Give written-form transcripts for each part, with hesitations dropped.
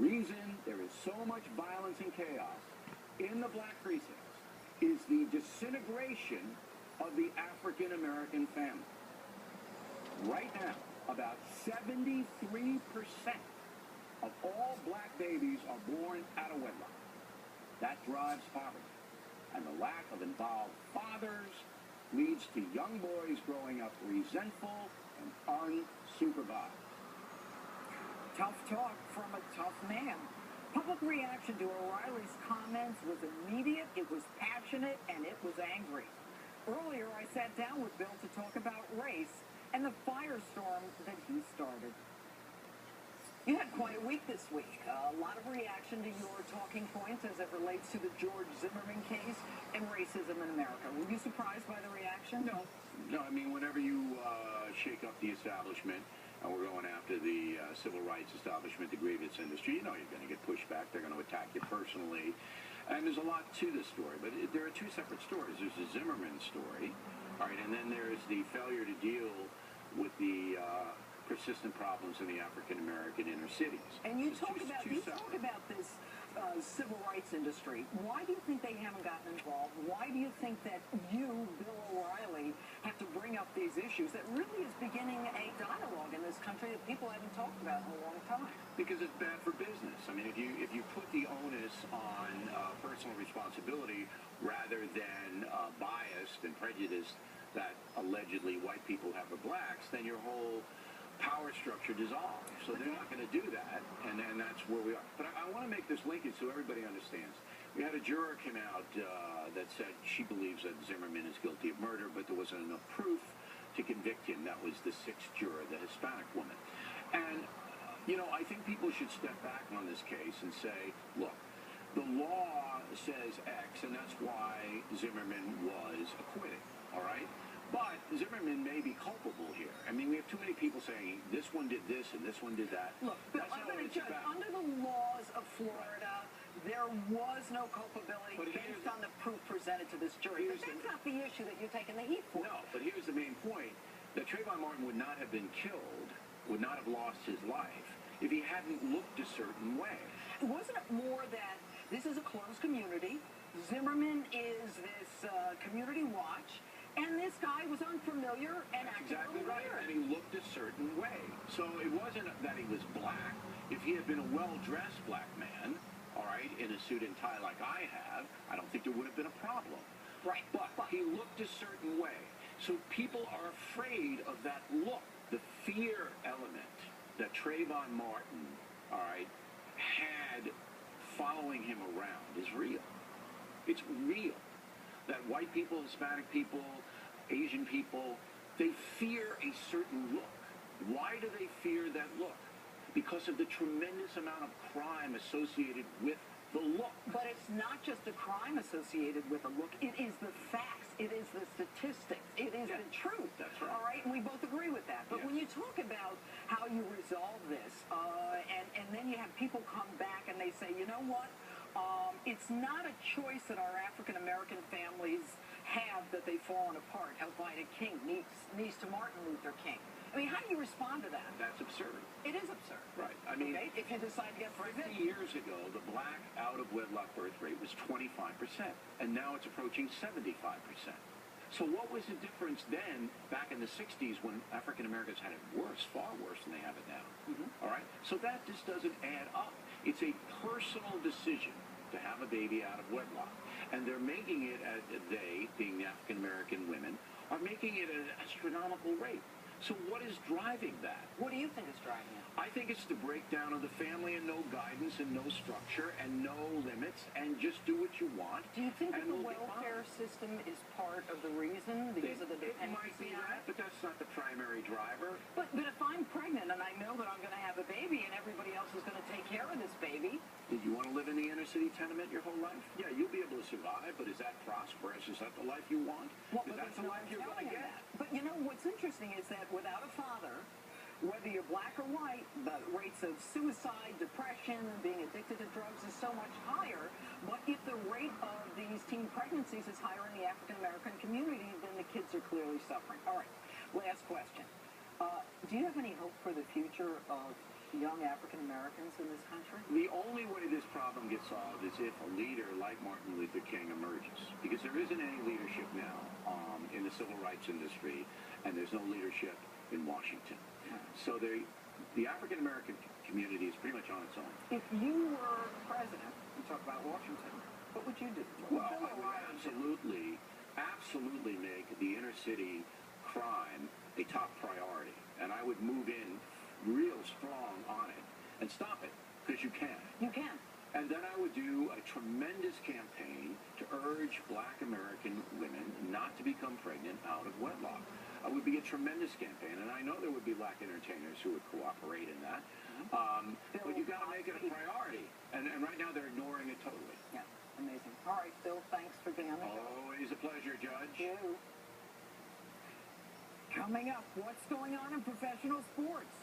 reason there is so much violence and chaos in the black precincts is the disintegration of the African American family. Right now, about 73% of all black babies are born out of wedlock. That drives poverty. And the lack of involved fathers leads to young boys growing up resentful and unsupervised. Tough talk from a tough man. Public reaction to O'Reilly's comments was immediate, it was passionate, and it was angry. Earlier, I sat down with Bill to talk about race and the firestorm that he started. You had quite a week this week. A lot of reaction to your talking points as it relates to the George Zimmerman case and racism in America. Were you surprised by the reaction? No. I mean, whenever you shake up the establishment, and we're going after the civil rights establishment, the grievance industry, you know you're going to get pushback. They're going to attack you personally. And there's a lot to this story. But there are two separate stories. There's the Zimmerman story, all right, and then there's the failure to deal with the persistent problems in the African-American inner cities. And you talk about this civil rights industry. Why do you think they haven't gotten involved? Why do you think that you, Bill O'Reilly, have to bring up these issues that really is beginning a dialogue in this country that people haven't talked about in a long time? Because it's bad for business. I mean, if you put the onus on personal responsibility rather than biased and prejudiced that allegedly white people have for blacks, then your whole power structure dissolves. So they're not going to do that, and that's where we are. But I want to make this linkage so everybody understands. We had a juror come out that said she believes that Zimmerman is guilty of murder, but there wasn't enough proof to convict him. That was the sixth juror, the Hispanic woman. And, you know, I think people should step back on this case and say, look, the law says X, and that's why Zimmerman was acquitted, all right? But Zimmerman may be culpable here. I mean, we have too many people saying this one did this and this one did that. Look, Bill, I'm going to judge. Under the laws of Florida, there was no culpability based on the proof presented to this jury. But that's not the issue that you're taking the heat for. No, but here's the main point. That Trayvon Martin would not have been killed, would not have lost his life, if he hadn't looked a certain way. Wasn't it more that this is a closed community, Zimmerman is this community watch, and this guy was unfamiliar and acting exactly right, weird. and he looked a certain way. So it wasn't that he was black. If he had been a well-dressed black man, all right, in a suit and tie like I have, I don't think there would have been a problem. Right. But he looked a certain way. So people are afraid of that look. The fear element that Trayvon Martin, all right, had following him around is real. It's real. That white people, Hispanic people, Asian people, they fear a certain look. Why do they fear that look? Because of the tremendous amount of crime associated with the look. But it's not just the crime associated with the look. It is the facts. It is the statistics. It is the truth. That's right. All right? And we both agree with that. But when you talk about how you resolve this, and then you have people come back and they say, you know what? It's not a choice that our African-American families have that they've fallen apart. How Vida King needs to Martin Luther King. I mean, how do you respond to that? That's absurd. It is absurd. Right. I mean, okay? If you decide to get 50 years ago, the black out-of-wedlock birth rate was 25%, and now it's approaching 75%. So what was the difference then, back in the 60s, when African-Americans had it worse, far worse than they have it now? All right? So that just doesn't add up. It's a personal decision to have a baby out of wedlock. And they're making it, they, being the African-American women, are making it at an astronomical rate. So what is driving that? What do you think is driving it? I think it's the breakdown of the family and no guidance and no structure and no limits and just do what you want. Do you think that the welfare system is part of the reason because of the dependency? It might be that, but that's not the primary driver. But if I'm pregnant and I know that I'm going to have a baby and everybody else is going to take care of this baby. Did you want to live in the inner city tenement your whole life? Yeah, you'll be able to survive, but is that prosperous? Is that the life you want? Well, is that the life you're going to get? But you know, what's interesting is that without a father, whether you're black or white, the rates of suicide, depression, being addicted to drugs is so much higher. But if the rate of these teen pregnancies is higher in the African-American community, then the kids are clearly suffering. All right, last question. Do you have any hope for the future of young African Americans in this country? The only way this problem gets solved is if a leader like Martin Luther King emerges, because there isn't any leadership now in the civil rights industry, and there's no leadership in Washington. So the African American community is pretty much on its own. If you were president, you talk about Washington, what would you do? Well, I would absolutely make the inner city crime a top priority, and I would move in real strong on it and stop it, because you can. You can. And then I would do a tremendous campaign to urge black American women not to become pregnant out of wedlock. It would be a tremendous campaign, and I know there would be black entertainers who would cooperate in that. But you've got to make it a priority, and right now they're ignoring it totally. Yeah, amazing. All right, Bill, thanks for being on the show. Always a pleasure, Judge. You. Coming up, what's going on in professional sports?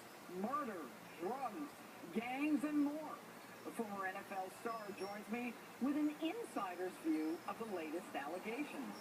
Murder, drugs, gangs, and more. A former NFL star joins me with an insider's view of the latest allegations.